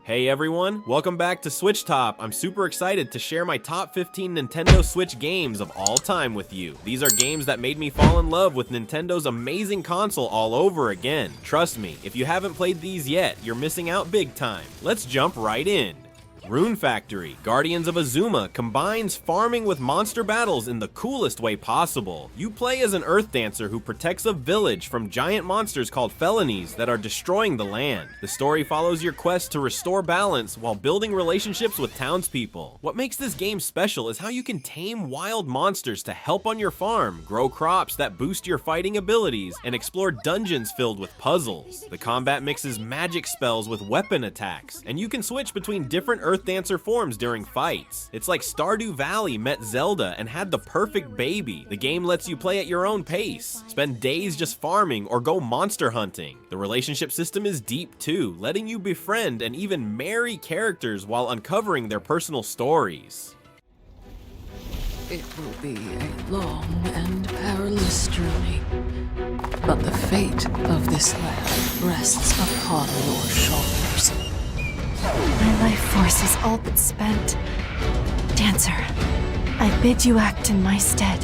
Hey everyone, welcome back to SwitchTop. I'm super excited to share my top 15 Nintendo Switch games of all time with you. These are games that made me fall in love with Nintendo's amazing console all over again. Trust me, if you haven't played these yet, you're missing out big time. Let's jump right in. Rune Factory, Guardians of Azuma, combines farming with monster battles in the coolest way possible. You play as an earth dancer who protects a village from giant monsters called felonies that are destroying the land. The story follows your quest to restore balance while building relationships with townspeople. What makes this game special is how you can tame wild monsters to help on your farm, grow crops that boost your fighting abilities, and explore dungeons filled with puzzles. The combat mixes magic spells with weapon attacks, and you can switch between different earth dancer forms during fights. It's like Stardew Valley met Zelda and had the perfect baby. The game lets you play at your own pace, spend days just farming or go monster hunting. The relationship system is deep too, letting you befriend and even marry characters while uncovering their personal stories. It will be a long and perilous journey, but the fate of this land rests upon your shoulders. My life force is all but spent. Dancer, I bid you act in my stead.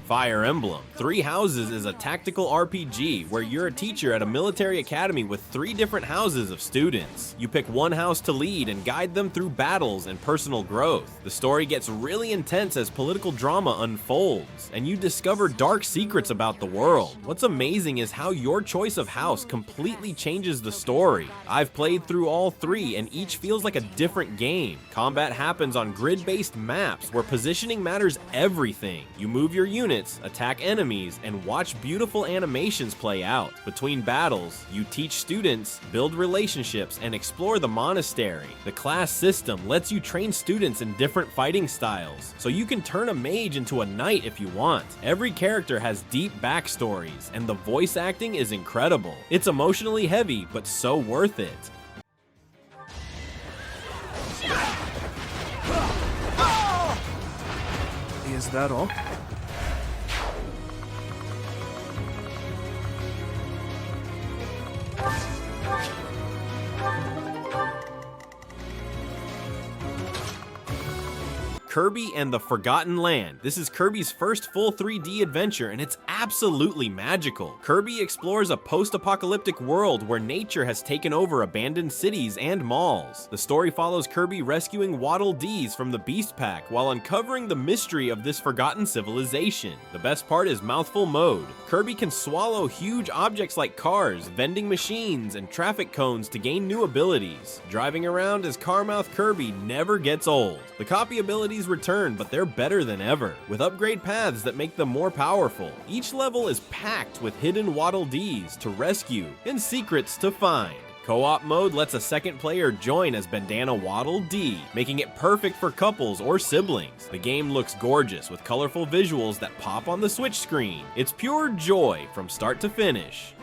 Fire Emblem. Three Houses is a tactical RPG where you're a teacher at a military academy with 3 different houses of students. You pick one house to lead and guide them through battles and personal growth. The story gets really intense as political drama unfolds, and you discover dark secrets about the world. What's amazing is how your choice of house completely changes the story. I've played through all 3 and each feels like a different game. Combat happens on grid-based maps where positioning matters everything. You move your units, attack enemies, and watch beautiful animations play out. Between battles, you teach students, build relationships, and explore the monastery. The class system lets you train students in different fighting styles, so you can turn a mage into a knight if you want. Every character has deep backstories, and the voice acting is incredible. It's emotionally heavy, but so worth it. Is that all? Kirby and the Forgotten Land. This is Kirby's first full 3D adventure, and it's absolutely magical. Kirby explores a post-apocalyptic world where nature has taken over abandoned cities and malls. The story follows Kirby rescuing Waddle Dees from the Beast Pack while uncovering the mystery of this forgotten civilization. The best part is mouthful mode. Kirby can swallow huge objects like cars, vending machines, and traffic cones to gain new abilities. Driving around as Carmouth Kirby never gets old. The copy abilities return, but they're better than ever, with upgrade paths that make them more powerful. Each level is packed with hidden Waddle Dees to rescue and secrets to find. Co-op mode lets a second player join as Bandana Waddle Dee, making it perfect for couples or siblings. The game looks gorgeous with colorful visuals that pop on the Switch screen. It's pure joy from start to finish.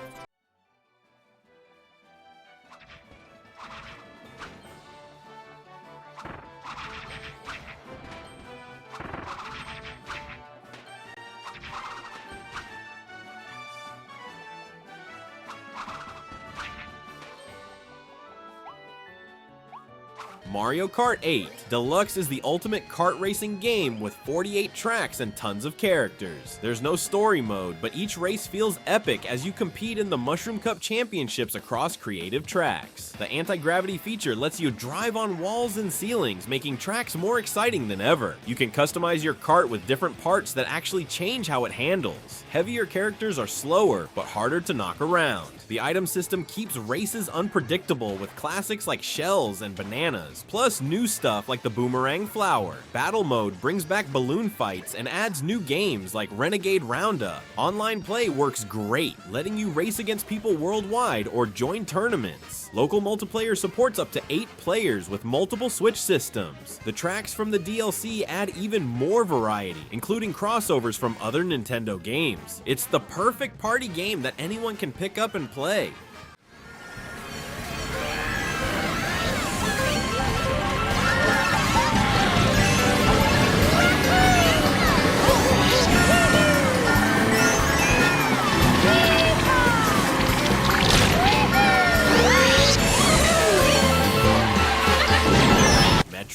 Mario Kart 8. Deluxe is the ultimate kart racing game with 48 tracks and tons of characters. There's no story mode, but each race feels epic as you compete in the Mushroom Cup Championships across creative tracks. The anti-gravity feature lets you drive on walls and ceilings, making tracks more exciting than ever. You can customize your kart with different parts that actually change how it handles. Heavier characters are slower, but harder to knock around. The item system keeps races unpredictable with classics like shells and bananas, plus new stuff like the boomerang flower. Battle mode brings back balloon fights and adds new games like Renegade Roundup. Online play works great, letting you race against people worldwide or join tournaments. Local multiplayer supports up to 8 players with multiple Switch systems. The tracks from the DLC add even more variety, including crossovers from other Nintendo games. It's the perfect party game that anyone can pick up and play.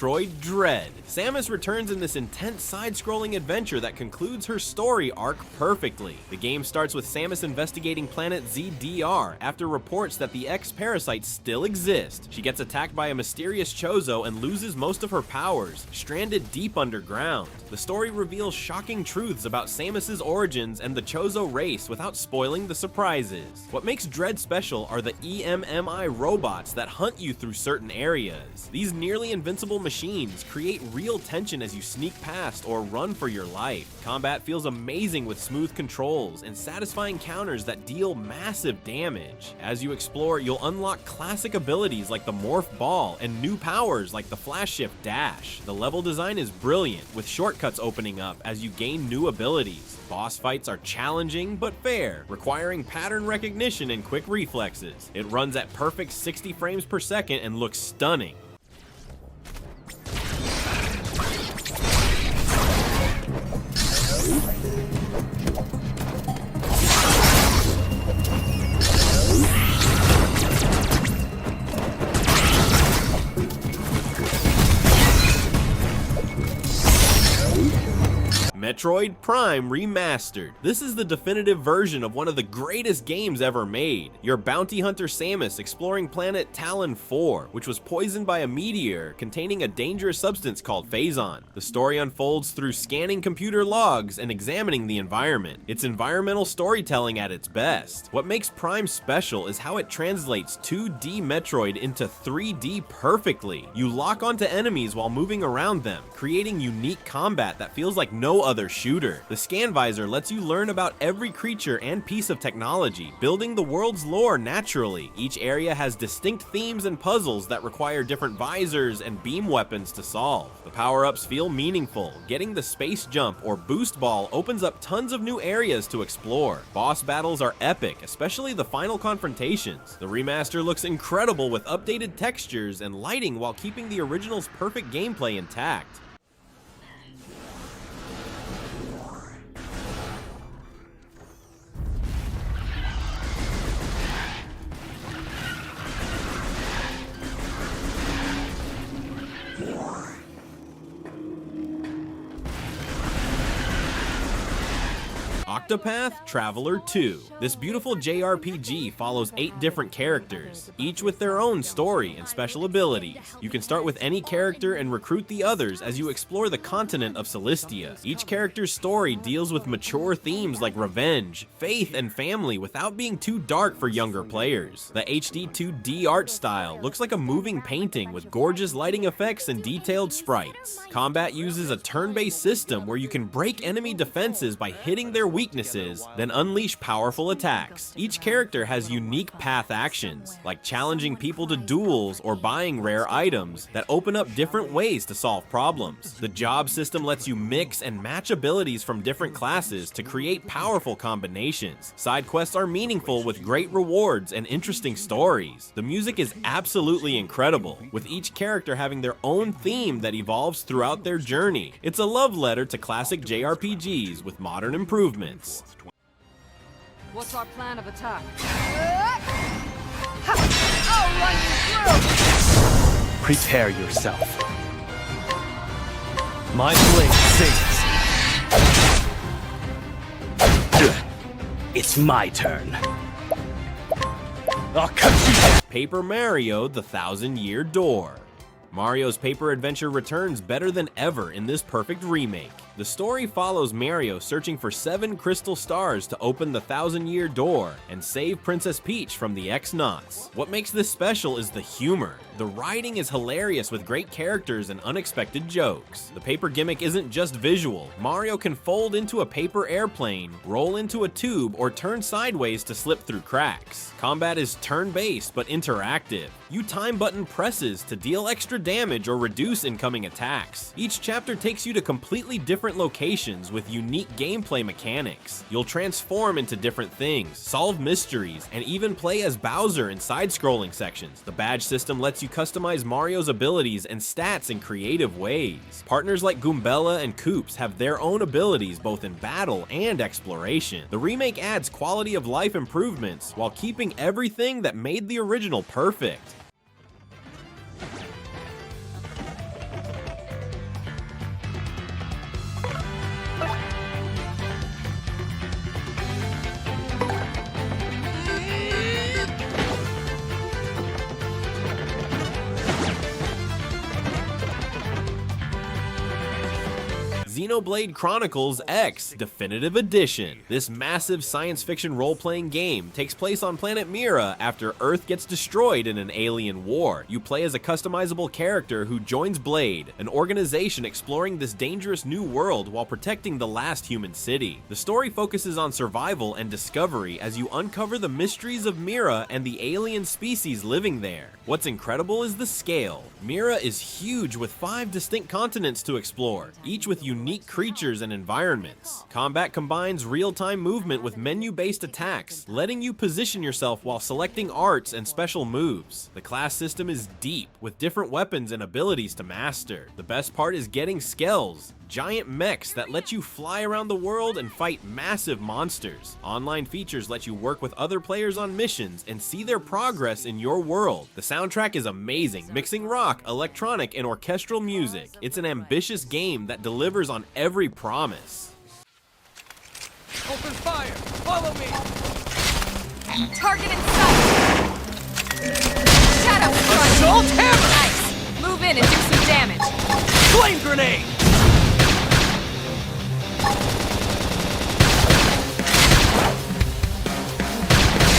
Metroid Dread. Samus returns in this intense side-scrolling adventure that concludes her story arc perfectly. The game starts with Samus investigating planet ZDR after reports that the X-Parasites still exist. She gets attacked by a mysterious Chozo and loses most of her powers, stranded deep underground. The story reveals shocking truths about Samus's origins and the Chozo race without spoiling the surprises. What makes Dread special are the EMMI robots that hunt you through certain areas. These nearly invincible machines create real tension as you sneak past or run for your life. Combat feels amazing with smooth controls and satisfying counters that deal massive damage. As you explore, you'll unlock classic abilities like the Morph Ball and new powers like the Flash Shift Dash. The level design is brilliant, with shortcuts opening up as you gain new abilities. Boss fights are challenging but fair, requiring pattern recognition and quick reflexes. It runs at perfect 60 frames per second and looks stunning. Metroid Prime Remastered. This is the definitive version of one of the greatest games ever made. You're bounty hunter Samus exploring planet Talon 4, which was poisoned by a meteor containing a dangerous substance called Phazon. The story unfolds through scanning computer logs and examining the environment. It's environmental storytelling at its best. What makes Prime special is how it translates 2D Metroid into 3D perfectly. You lock onto enemies while moving around them, creating unique combat that feels like no other shooter. The scan visor lets you learn about every creature and piece of technology, building the world's lore naturally. Each area has distinct themes and puzzles that require different visors and beam weapons to solve. The power-ups feel meaningful. Getting the space jump or boost ball opens up tons of new areas to explore. Boss battles are epic, especially the final confrontations. The remaster looks incredible with updated textures and lighting while keeping the original's perfect gameplay intact. Octopath Traveler 2. This beautiful JRPG follows 8 different characters, each with their own story and special abilities. You can start with any character and recruit the others as you explore the continent of Celestia. Each character's story deals with mature themes like revenge, faith, and family without being too dark for younger players. The HD 2D art style looks like a moving painting with gorgeous lighting effects and detailed sprites. Combat uses a turn-based system where you can break enemy defenses by hitting their weaknesses, then unleash powerful attacks. Each character has unique path actions, like challenging people to duels or buying rare items that open up different ways to solve problems. The job system lets you mix and match abilities from different classes to create powerful combinations. Side quests are meaningful with great rewards and interesting stories. The music is absolutely incredible, with each character having their own theme that evolves throughout their journey. It's a love letter to classic JRPGs with modern improvements. What's our plan of attack? I'll run you through! Prepare yourself. My blade sings. It's my turn. I'll cut you down. Paper Mario: The Thousand-Year Door. Mario's paper adventure returns better than ever in this perfect remake. The story follows Mario searching for 7 crystal stars to open the Thousand-Year Door and save Princess Peach from the X-Nauts. What makes this special is the humor. The writing is hilarious with great characters and unexpected jokes. The paper gimmick isn't just visual. Mario can fold into a paper airplane, roll into a tube, or turn sideways to slip through cracks. Combat is turn-based but interactive. You time button presses to deal extra damage or reduce incoming attacks. Each chapter takes you to completely different locations with unique gameplay mechanics. You'll transform into different things, solve mysteries, and even play as Bowser in side-scrolling sections. The badge system lets you customize Mario's abilities and stats in creative ways. Partners like Goombella and Koops have their own abilities both in battle and exploration. The remake adds quality of life improvements while keeping everything that made the original perfect. Xenoblade Chronicles X Definitive Edition. This massive science fiction role-playing game takes place on planet Mira after Earth gets destroyed in an alien war. You play as a customizable character who joins Blade, an organization exploring this dangerous new world while protecting the last human city. The story focuses on survival and discovery as you uncover the mysteries of Mira and the alien species living there. What's incredible is the scale. Mira is huge with 5 distinct continents to explore, each with unique creatures and environments. Combat combines real-time movement with menu-based attacks, letting you position yourself while selecting arts and special moves. The class system is deep, with different weapons and abilities to master. The best part is getting skills. Giant mechs that let you fly around the world and fight massive monsters. Online features let you work with other players on missions and see their progress in your world. The soundtrack is amazing, mixing rock, electronic, and orchestral music. It's an ambitious game that delivers on every promise. Open fire! Follow me! Target in sight! Shadow strike! Assault hammer! Nice! Move in and do some damage! Flame grenade!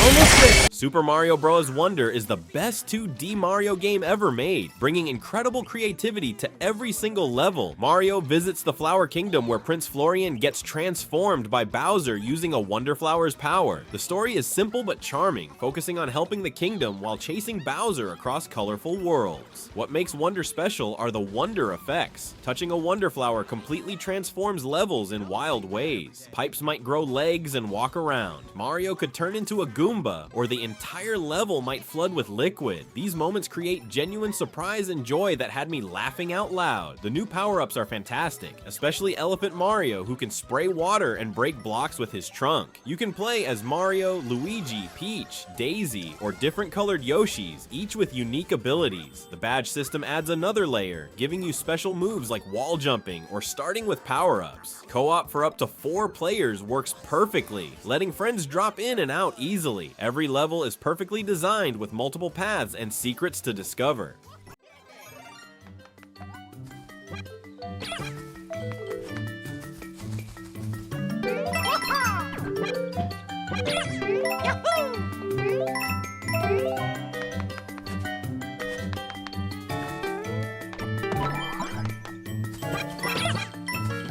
Almost there! Super Mario Bros. Wonder is the best 2D Mario game ever made, bringing incredible creativity to every single level. Mario visits the Flower Kingdom where Prince Florian gets transformed by Bowser using a Wonder Flower's power. The story is simple but charming, focusing on helping the kingdom while chasing Bowser across colorful worlds. What makes Wonder special are the Wonder effects. Touching a Wonder Flower completely transforms levels in wild ways. Pipes might grow legs and walk around. Mario could turn into a Goomba, or the entire level might flood with liquid. These moments create genuine surprise and joy that had me laughing out loud. The new power-ups are fantastic, especially Elephant Mario, who can spray water and break blocks with his trunk. You can play as Mario, Luigi, Peach, Daisy, or different colored Yoshis, each with unique abilities. The badge system adds another layer, giving you special moves like wall jumping or starting with power-ups. Co-op for up to 4 players works perfectly, letting friends drop in and out easily. Every level is perfectly designed with multiple paths and secrets to discover.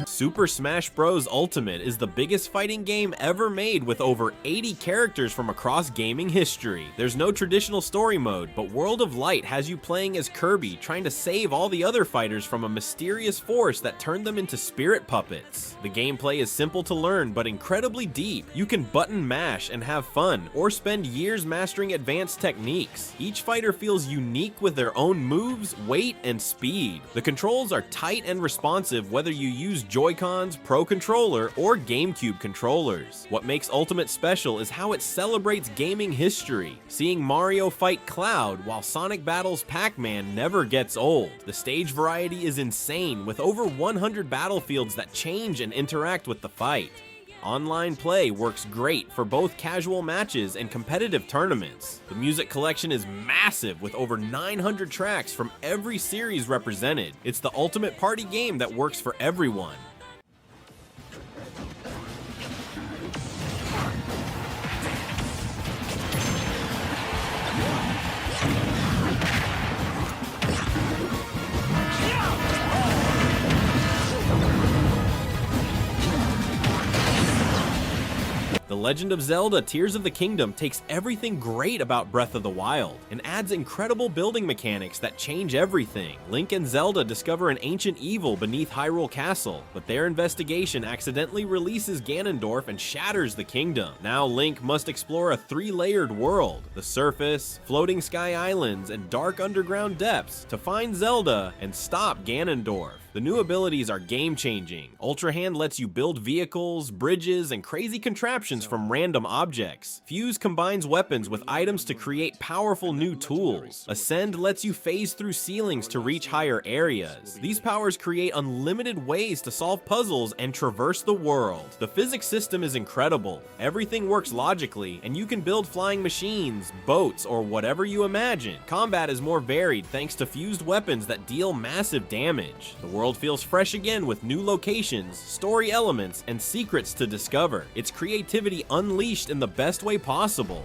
Super Smash Bros. Ultimate is the biggest fighting game ever made with over 80 characters from across gaming history. There's no traditional story mode, but World of Light has you playing as Kirby, trying to save all the other fighters from a mysterious force that turned them into spirit puppets. The gameplay is simple to learn, but incredibly deep. You can button mash and have fun, or spend years mastering advanced techniques. Each fighter feels unique with their own moves, weight, and speed. The controls are tight and responsive whether you use Joy-Cons, Pro Controller, or GameCube controllers. What makes Ultimate special is how it celebrates gaming history. Seeing Mario fight Cloud while Sonic battles Pac-Man never gets old. The stage variety is insane, with over 100 battlefields that change and interact with the fight. Online play works great for both casual matches and competitive tournaments. The music collection is massive with over 900 tracks from every series represented. It's the ultimate party game that works for everyone. The Legend of Zelda Tears of the Kingdom takes everything great about Breath of the Wild and adds incredible building mechanics that change everything. Link and Zelda discover an ancient evil beneath Hyrule Castle, but their investigation accidentally releases Ganondorf and shatters the kingdom. Now Link must explore a 3-layered world, the surface, floating sky islands, and dark underground depths to find Zelda and stop Ganondorf. The new abilities are game-changing. Ultra Hand lets you build vehicles, bridges, and crazy contraptions from random objects. Fuse combines weapons with items to create powerful new tools. Ascend lets you phase through ceilings to reach higher areas. These powers create unlimited ways to solve puzzles and traverse the world. The physics system is incredible. Everything works logically, and you can build flying machines, boats, or whatever you imagine. Combat is more varied thanks to fused weapons that deal massive damage. The world world feels fresh again with new locations, story elements, and secrets to discover. Its creativity unleashed in the best way possible.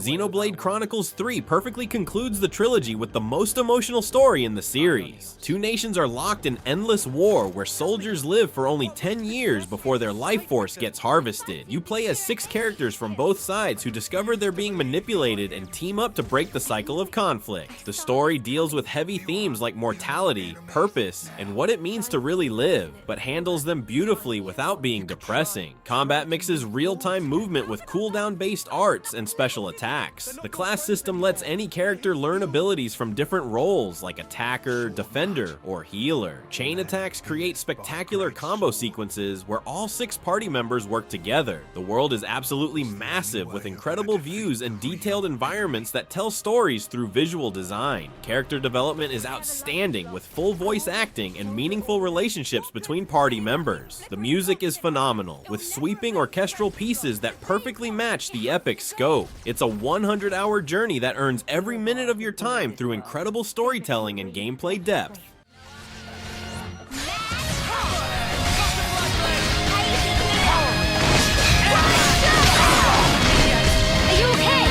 Xenoblade Chronicles 3 perfectly concludes the trilogy with the most emotional story in the series. Two nations are locked in endless war where soldiers live for only 10 years before their life force gets harvested. You play as 6 characters from both sides who discover they're being manipulated and team up to break the cycle of conflict. The story deals with heavy themes like mortality, purpose, and what it means to really live, but handles them beautifully without being depressing. Combat mixes real-time movement with cooldown-based arts and special attacks. The class system lets any character learn abilities from different roles like attacker, defender, or healer. Chain attacks create spectacular combo sequences where all 6 party members work together. The world is absolutely massive with incredible views and detailed environments that tell stories through visual design. Character development is outstanding with full voice acting and meaningful relationships between party members. The music is phenomenal with sweeping orchestral pieces that perfectly match the epic scope. It's a 100-hour journey that earns every minute of your time through incredible storytelling and gameplay depth. Are you okay?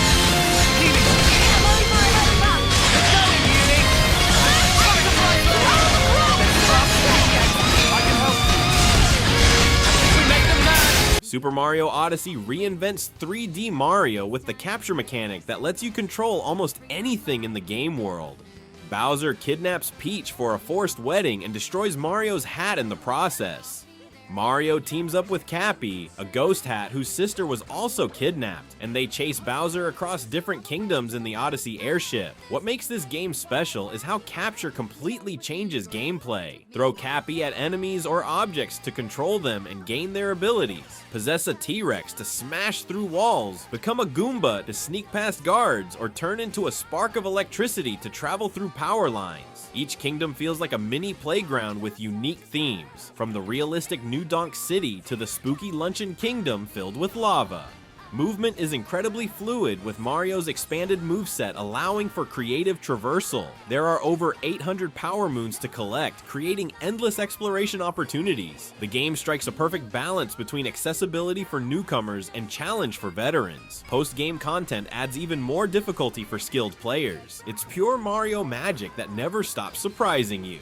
Super Mario Odyssey reinvents 3D Mario with the capture mechanic that lets you control almost anything in the game world. Bowser kidnaps Peach for a forced wedding and destroys Mario's hat in the process. Mario teams up with Cappy, a ghost hat whose sister was also kidnapped, and they chase Bowser across different kingdoms in the Odyssey airship. What makes this game special is how capture completely changes gameplay. Throw Cappy at enemies or objects to control them and gain their abilities. Possess a T-Rex to smash through walls, become a Goomba to sneak past guards, or turn into a spark of electricity to travel through power lines. Each kingdom feels like a mini playground with unique themes, from the realistic New Donk City to the spooky Luncheon Kingdom filled with lava. Movement is incredibly fluid with Mario's expanded moveset allowing for creative traversal. There are over 800 power moons to collect, creating endless exploration opportunities. The game strikes a perfect balance between accessibility for newcomers and challenge for veterans. Post-game content adds even more difficulty for skilled players. It's pure Mario magic that never stops surprising you.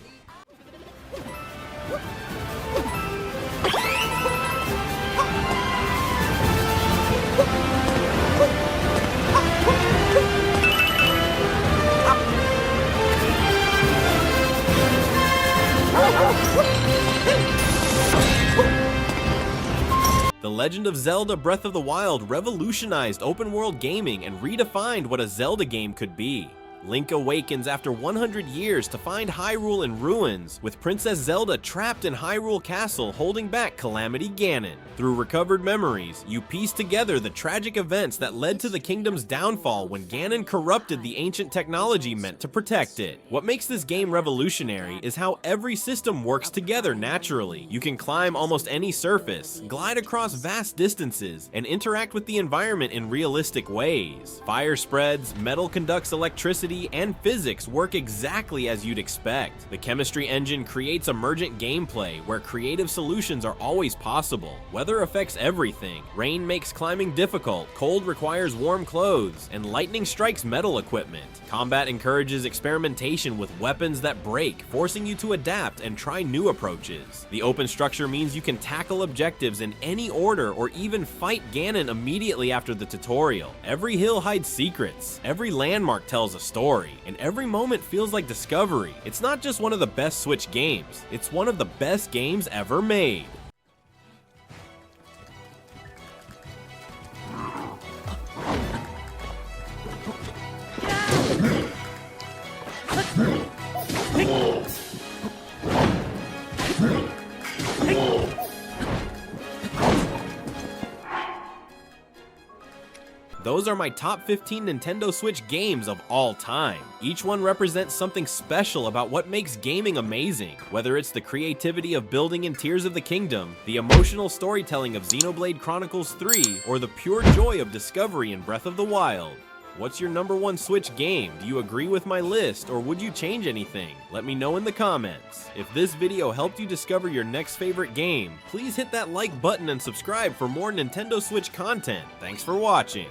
The Legend of Zelda Breath of the Wild revolutionized open-world gaming and redefined what a Zelda game could be. Link awakens after 100 years to find Hyrule in ruins, with Princess Zelda trapped in Hyrule Castle holding back Calamity Ganon. Through recovered memories, you piece together the tragic events that led to the kingdom's downfall when Ganon corrupted the ancient technology meant to protect it. What makes this game revolutionary is how every system works together naturally. You can climb almost any surface, glide across vast distances, and interact with the environment in realistic ways. Fire spreads, metal conducts electricity, and physics work exactly as you'd expect. The chemistry engine creates emergent gameplay where creative solutions are always possible. Weather affects everything. Rain makes climbing difficult, cold requires warm clothes, and lightning strikes metal equipment. Combat encourages experimentation with weapons that break, forcing you to adapt and try new approaches. The open structure means you can tackle objectives in any order or even fight Ganon immediately after the tutorial. Every hill hides secrets, every landmark tells a story, and every moment feels like discovery. It's not just one of the best Switch games, it's one of the best games ever made. Those are my top 15 Nintendo Switch games of all time. Each one represents something special about what makes gaming amazing, whether it's the creativity of building in Tears of the Kingdom, the emotional storytelling of Xenoblade Chronicles 3, or the pure joy of discovery in Breath of the Wild. What's your number one Switch game? Do you agree with my list, or would you change anything? Let me know in the comments. If this video helped you discover your next favorite game, please hit that like button and subscribe for more Nintendo Switch content. Thanks for watching.